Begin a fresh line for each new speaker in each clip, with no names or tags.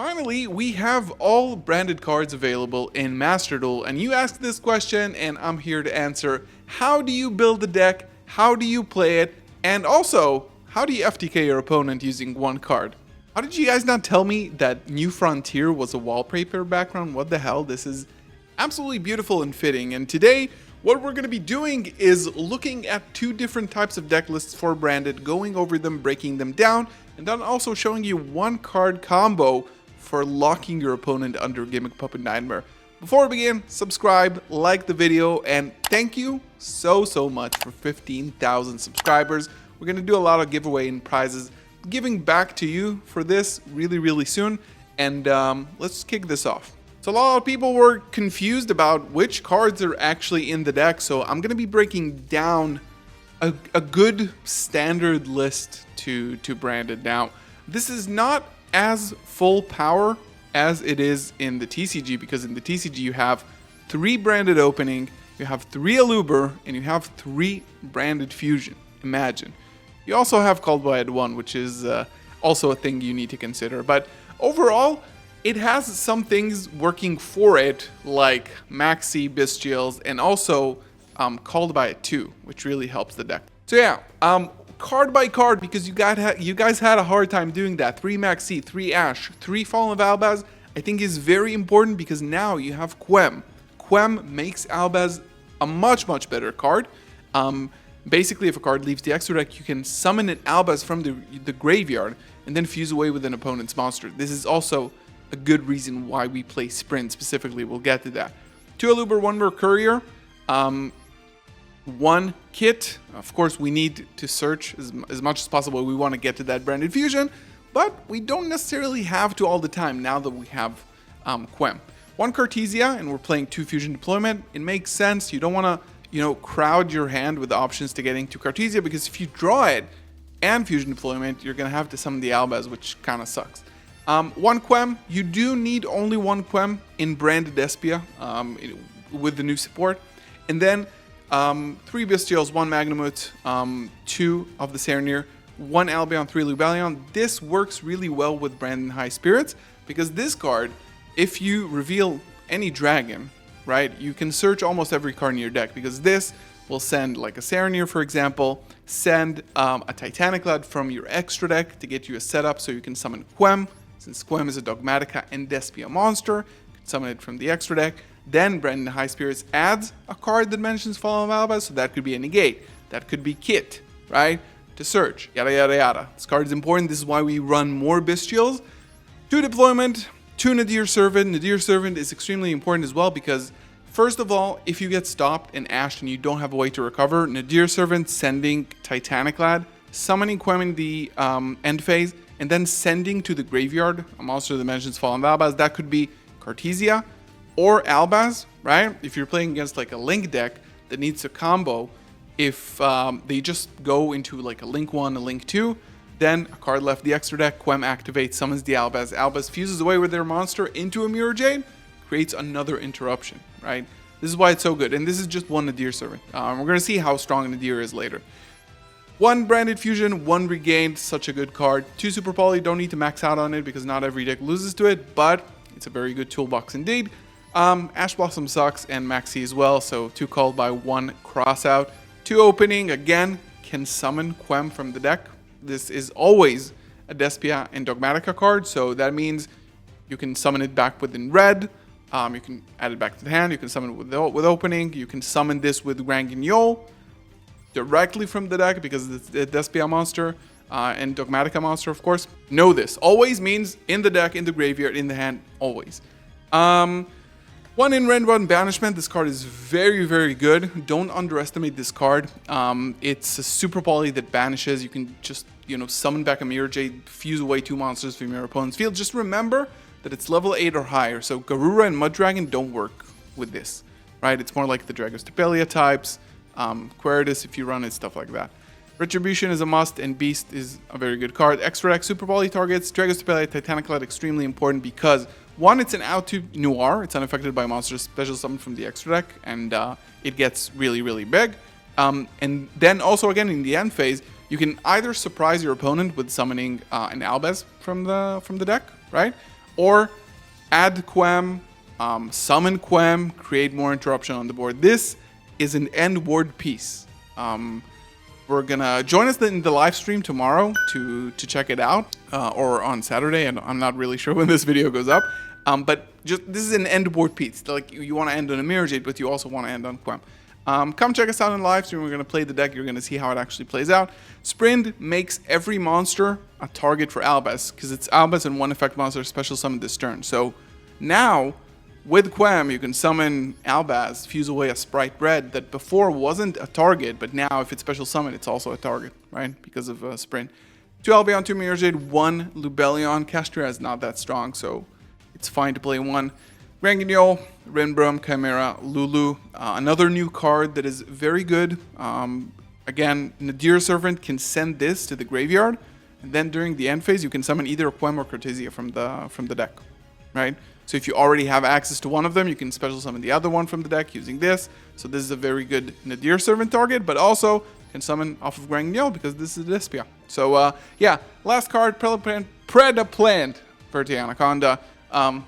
Finally, we have all branded cards available in Master Duel, and you asked this question and I'm here to answer. How do you build the deck? How do you play it? And also, how do you FTK your opponent using one card? How did you guys not tell me that New Frontier was a wallpaper background? What the hell? This is absolutely beautiful and fitting. And today, what we're going to be doing is looking at two different types of deck lists for branded, going over them, breaking them down, and then also showing you one card combo for locking your opponent under Gimmick Puppet Nightmare. Before we begin, subscribe, like the video, and thank you so much for 15,000 subscribers. We're going to do a lot of giveaway and prizes, giving back to you for this really soon, and let's kick this off. So a lot of people were confused about which cards are actually in the deck, so I'm going to be breaking down a good standard list to branded. Now, this is not as full power as it is in the TCG, because in the TCG you have 3 branded opening, you have 3 Aluber, and you have 3 branded fusion. Imagine. You also have Called by One, which is also a thing you need to consider. But overall, it has some things working for it, like Maxi, Bestials, and also Called by Two, which really helps the deck. So yeah, card by card, because you guys had a hard time doing that. 3 Maxi, 3 Ash, 3 Fallen of Albaz, I think is very important because now you have Quem. Quem makes Albaz a much better card. Basically, if a card leaves the extra deck, you can summon an Albaz from the graveyard and then fuse away with an opponent's monster. This is also a good reason why we play Sprint specifically. We'll get to that. 2 Aluber, 1 Mercurier, 1 Kit. Of course, we need to search as much as possible. We want to get to that branded fusion, but we don't necessarily have to all the time now that we have Quem. 1 Cartesia, and we're playing 2 Fusion Deployment. It makes sense. You don't want to, crowd your hand with options to getting to Cartesia, because if you draw it and Fusion Deployment, you're going to have to summon the Albaz, which kind of sucks. 1 Quem. You do need only 1 Quem in branded Espia with the new support. And then 3 Bestials, 1 Magnamut, 2 of the Serenir, 1 Albion, 3 Lubalion. This works really well with Branded High Spirits, because this card, if you reveal any dragon, right, you can search almost every card in your deck, because this will send like a Serenir, for example, send a Titanic Lad from your extra deck to get you a setup so you can summon Quem, since Quem is a Dogmatica and Despia monster. You can summon it from the extra deck. Then Branded High Spirits adds a card that mentions Fallen of Albaz, so that could be a negate, that could be Kit, right, to search, yada. This card is important. This is why we run more Bestials. 2 Deployment, 2 Nadir Servant. Nadir Servant is extremely important as well, because first of all, if you get stopped and ashed and you don't have a way to recover, Nadir Servant sending Titanic Lad, summoning Quem in the end phase, and then sending to the graveyard a monster that mentions Fallen of Albaz. That could be Cartesia or Albaz, right? If you're playing against like a Link deck that needs a combo, if they just go into like a Link 1, a Link 2, then a card left the extra deck, Quem activates, summons the Albaz. Albaz fuses away with their monster into a Mirror Jade, creates another interruption, right? This is why it's so good. And this is just 1 Nadir Servant. We're going to see how strong Nadir is later. 1 Branded Fusion, 1 Regained, such a good card. 2 Super Poly, don't need to max out on it because not every deck loses to it, but it's a very good toolbox indeed. Ash Blossom sucks, and Maxi as well, so 2 Called by 1 Crossout. 2 Opening, again, can summon Quem from the deck. This is always a Despia and Dogmatica card, so that means you can summon it back within red, you can add it back to the hand, you can summon it with Opening, you can summon this with Grand Guignol directly from the deck because it's a Despia monster and Dogmatica monster, of course. Know this. Always means in the deck, in the graveyard, in the hand, always. 1 in Red 1 Banishment. This card is very good. Don't underestimate this card. It's a super poly that banishes. You can just, summon back a Mirror Jade, fuse away 2 monsters from your opponent's field. Just remember that it's level 8 or higher. So Garura and Mud Dragon don't work with this, right? It's more like the Dragostapelia types, Queritus if you run it, stuff like that. Retribution is a must, and Beast is a very good card. Extra deck Super Poly targets Dragostapelia, Titanic Lad, extremely important because 1, it's an out to Noir. It's unaffected by monsters special summoned from the extra deck, and it gets really big. And then also again in the end phase, you can either surprise your opponent with summoning an Albaz from the deck, right? or add Quem, summon Quem, create more interruption on the board. This is an end board piece. We're gonna join us in the live stream tomorrow to check it out, or on Saturday, and I'm not really sure when this video goes up. But just this is an end board piece. Like you want to end on a Mirror Jade, but you also want to end on Quem. Come check us out in the live stream. We're gonna play the deck. You're gonna see how it actually plays out. Sprint makes every monster a target for Albaz because it's Albaz and one effect monster special summon this turn. So now with Quem, you can summon Albaz, fuse away a Sprite Red that before wasn't a target, but now if it's special summon, it's also a target, right? Because of Sprint. 2 Albion, 2 Mirror Jade, 1 Lubellion. Castria is not that strong, so it's fine to play 1. Granguignol, Rinbrum, Chimera, Lulu. Another new card that is very good. Again, Nadir Servant can send this to the graveyard, and then during the end phase, you can summon either Quem or Cortesia from the deck, right? So if you already have access to one of them, you can special summon the other one from the deck using this. So this is a very good Nadir Servant target, but also can summon off of Granguignol because this is a Despia. So yeah, last card, Predaplant for the Anaconda.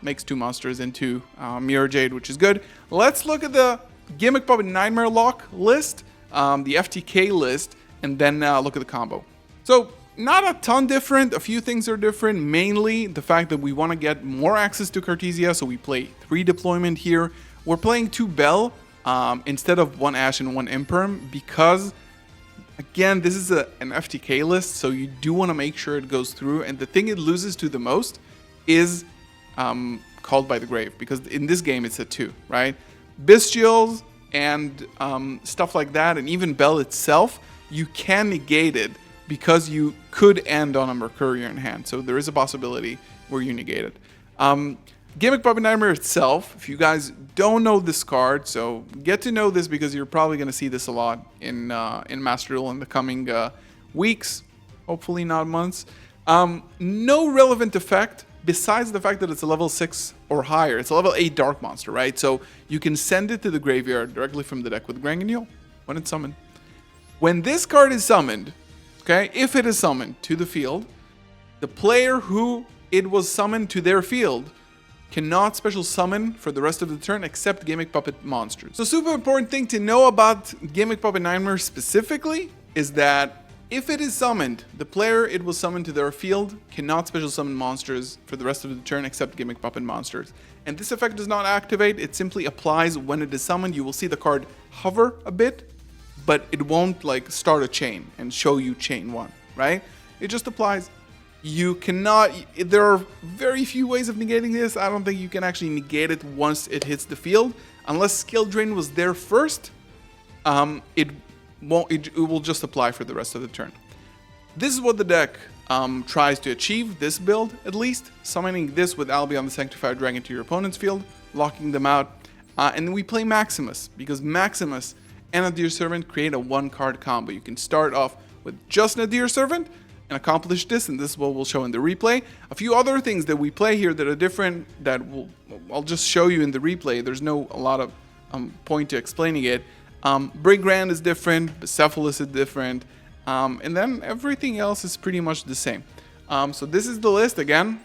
Makes 2 monsters into Mirror Jade, which is good. Let's look at the Gimmick Puppet Nightmare Lock list, the FTK list, and then look at the combo. So not a ton different. A few things are different. Mainly the fact that we want to get more access to Cartesia, so we play 3 deployment here. We're playing 2 Bell instead of 1 Ash and 1 Imperm because, again, this is an FTK list, so you do want to make sure it goes through. And the thing it loses to the most is Called by the Grave, because in this game it's a 2, right? Bestials and stuff like that, and even Bell itself, you can negate it because you could end on a Mercurier in hand. So there is a possibility where you negate it. Gimmick Puppet Nightmare itself, if you guys don't know this card, so get to know this because you're probably going to see this a lot in Master Duel in the coming weeks, hopefully not months. No relevant effect besides the fact that it's a level 6 or higher. It's a level 8 Dark Monster, right? So you can send it to the graveyard directly from the deck with Granguignol when it's summoned. When this card is summoned, okay, if it is summoned to the field, the player who it was summoned to their field cannot special summon for the rest of the turn except Gimmick Puppet monsters. So super important thing to know about Gimmick Puppet Nightmare specifically is that if it is summoned, the player it was summoned to their field cannot special summon monsters for the rest of the turn except Gimmick Puppet monsters. And this effect does not activate, it simply applies when it is summoned. You will see the card hover a bit, but it won't like start a chain and show you chain 1, right? It just applies. You cannot, there are very few ways of negating this. I don't think you can actually negate it once it hits the field. Unless Skill Drain was there first, it will just apply for the rest of the turn. This is what the deck tries to achieve, this build at least. Summoning this with Albion the Sanctified Dragon to your opponent's field, locking them out. And then we play Maximus, because Maximus and Nadir Servant create a 1-card combo. You can start off with just Nadir Servant and accomplish this, and this is what we'll show in the replay. A few other things that we play here that are different that I'll just show you in the replay. There's a lot of point to explaining it. Brigand is different, Bucephalus is different, and then everything else is pretty much the same. So this is the list again.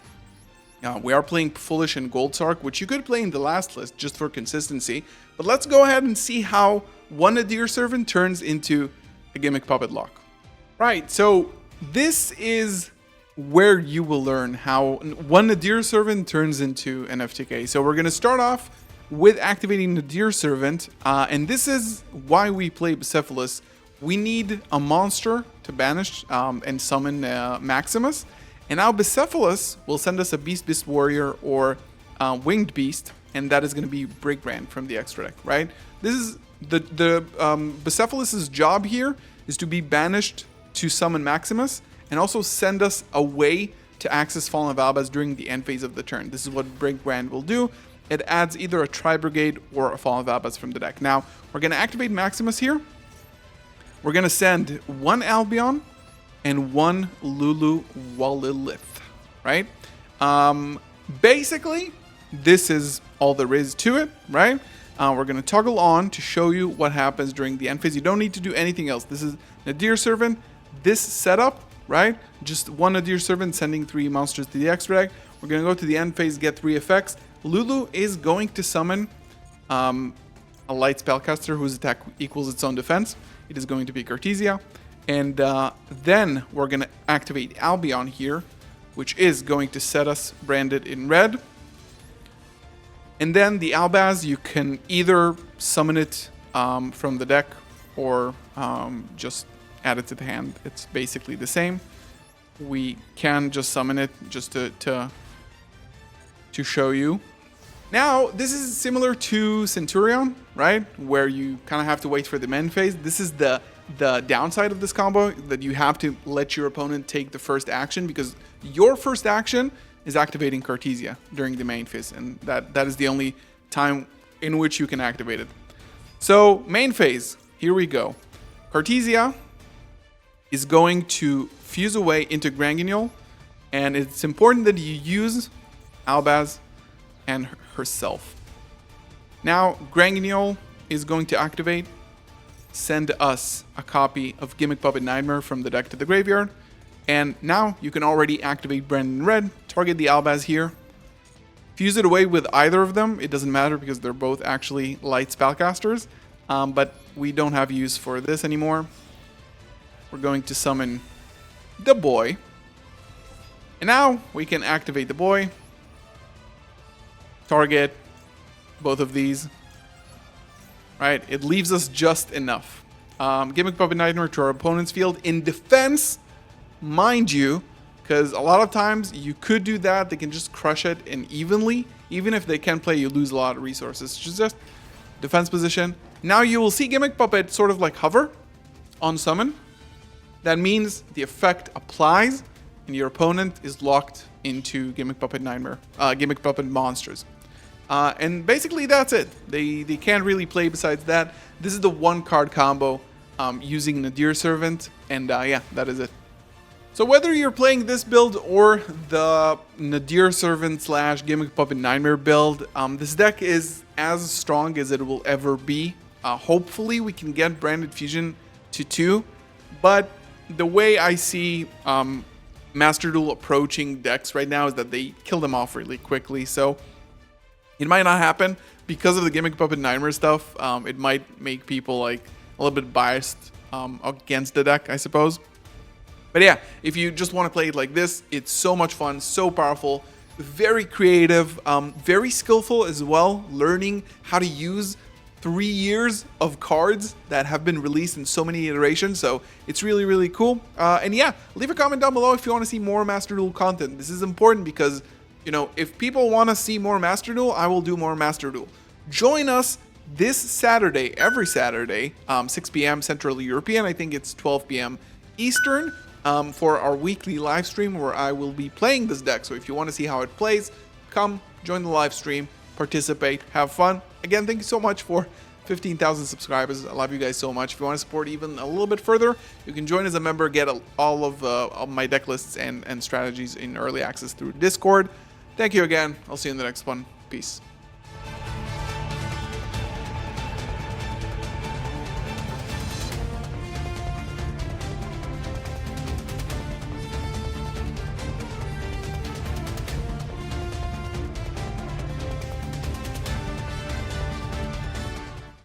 We are playing Foolish and Goldsark, which you could play in the last list just for consistency. But let's go ahead and see how one Nadir Servant turns into a Gimmick Puppet Lock. Right, so this is where you will learn how one Nadir Servant turns into an FTK. So we're going to start off with activating Nadir Servant, and this is why we play Bucephalus. We need a monster to banish and summon Maximus, and now Bucephalus will send us a Beast Warrior or Winged Beast, and that is going to be Brigand from the extra deck, right? This is the Bucephalus's job here is to be banished to summon Maximus, and also send us a way to access Fallen of Albaz during the end phase of the turn. This is what Brigand will do. It adds either a Tri-Brigade or a Fallen of Albaz from the deck. Now, we're going to activate Maximus here. We're going to send 1 Albion and 1 Lulu Walilith, right? Basically, this is all there is to it, right? We're going to toggle on to show you what happens during the end phase. You don't need to do anything else. This is Nadir Servant. This setup, right? Just 1 Nadir Servant sending 3 monsters to the extra deck. We're going to go to the end phase, get 3 effects. Lulu is going to summon a light spellcaster whose attack equals its own defense. It is going to be Cartesia. And then we're going to activate Albion here, which is going to set us branded in red. And then the Albaz, you can either summon it from the deck or just add it to the hand. It's basically the same. We can just summon it just to show you. Now, this is similar to Centurion, right? Where you kind of have to wait for the main phase. This is the downside of this combo, that you have to let your opponent take the first action, because your first action is activating Cartesia during the main phase, and that is the only time in which you can activate it. So, main phase, here we go. Cartesia is going to fuse away into Granguignol, and it's important that you use Albaz and herself. Now, Granguignol is going to activate, send us a copy of Gimmick Puppet Nightmare from the deck to the graveyard, and now you can already activate Brandon Red, target the Albaz here, fuse it away with either of them. It doesn't matter because they're both actually light spellcasters, but we don't have use for this anymore. We're going to summon the boy, and now we can activate the boy, target both of these. Right, it leaves us just enough. Gimmick Puppet Nightmare to our opponent's field in defense, mind you, because a lot of times you could do that. They can just crush it, and evenly, even if they can play, you lose a lot of resources. Just defense position. Now you will see Gimmick Puppet sort of like hover on summon. That means the effect applies, and your opponent is locked into Gimmick Puppet Nightmare, Gimmick Puppet monsters. And basically that's it. They can't really play besides that. This is the 1-card combo using Nadir Servant, and yeah, that is it. So whether you're playing this build or the Nadir Servant / Gimmick Puppet Nightmare build, this deck is as strong as it will ever be. Hopefully we can get Branded Fusion to 2, but the way I see Master Duel approaching decks right now is that they kill them off really quickly, so it might not happen because of the Gimmick Puppet Nightmare stuff. It might make people like a little bit biased against the deck, I suppose. But yeah, if you just want to play it like this, it's so much fun, so powerful, very creative, very skillful as well, learning how to use 3 years of cards that have been released in so many iterations. So it's really, really cool. And yeah, leave a comment down below if you want to see more Master Duel content. This is important because, you know, if people want to see more Master Duel, I will do more Master Duel. Join us this Saturday, every Saturday, 6 p.m. Central European. I think it's 12 p.m. Eastern, for our weekly live stream where I will be playing this deck. So if you want to see how it plays, come join the live stream, participate, have fun. Again, thank you so much for 15,000 subscribers. I love you guys so much. If you want to support even a little bit further, you can join as a member, get all of my deck lists and strategies in early access through Discord. Thank you again. I'll see you in the next one. Peace.